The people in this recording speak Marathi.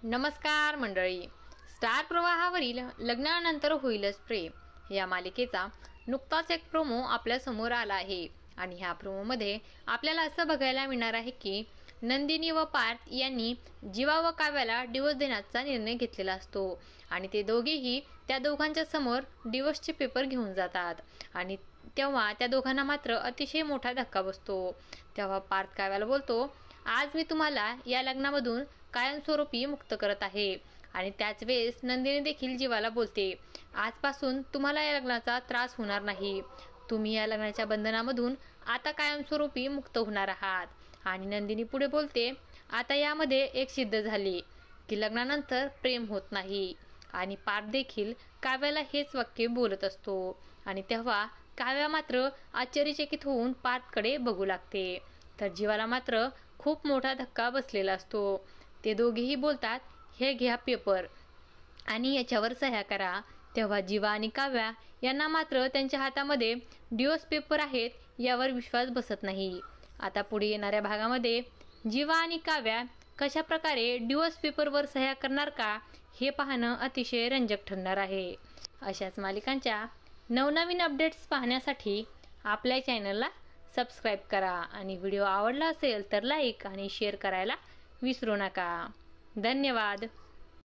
नमस्कार मंडळी. स्टार प्रवाहावरील लग्नानंतर होईलच प्रेम या मालिकेचा नुकताच एक प्रोमो आपल्या समोर आला आहे आणि ह्या प्रोमोमध्ये आपल्याला असं बघायला मिळणार आहे की नंदिनी व पार्थ यांनी जीवा व काव्याला डिवोर्स देण्याचा निर्णय घेतलेला असतो आणि ते दोघेही त्या दोघांच्या समोर डिवोर्सचे पेपर घेऊन जातात आणि तेव्हा त्या दोघांना मात्र अतिशय मोठा धक्का बसतो. तेव्हा पार्थ काव्याला बोलतो, आज मी तुम्हाला या लग्नामधून कायमस्वरूपी मुक्त करत आहे. आणि त्याच वेळेस नंदिनी देखील जीवाला बोलते, आजपासून तुम्हाला या लग्नाचा त्रास होणार नाही. तुम्ही या लग्नाच्या बंधनामधून आता कायमस्वरूपी मुक्त होणार आहात. आणि नंदिनी पुढे बोलते, आता यामध्ये एक सिद्ध झाली की लग्नानंतर प्रेम होत नाही. आणि पार्थ देखील काव्याला हेच वाक्य बोलत असतो आणि तेव्हा काव्या मात्र आश्चर्यचकित होऊन पार्थकडे बघू लागते. तर जीवाला मात्र खूप मोठा धक्का बसलेला असतो. ते दोघेही बोलतात, हे घ्या पेपर आणि याच्यावर सह्या करा. तेव्हा जीवा आणि काव्या यांना मात्र त्यांच्या हातामध्ये डिवोर्स पेपर आहेत यावर विश्वास बसत नाही. आता पुढे येणाऱ्या भागामध्ये जीवा आणि काव्या कशा प्रकारे डिवोर्स पेपरवर सह्या करणार का हे पाहणं अतिशय रंजक ठरणार आहे. अशाच मालिकांच्या नवनवीन अपडेट्स पाहण्यासाठी आपल्या चॅनलला सबस्क्राईब करा आणि व्हिडिओ आवडला असेल तर लाईक आणि शेअर करायला विसरू नका. धन्यवाद.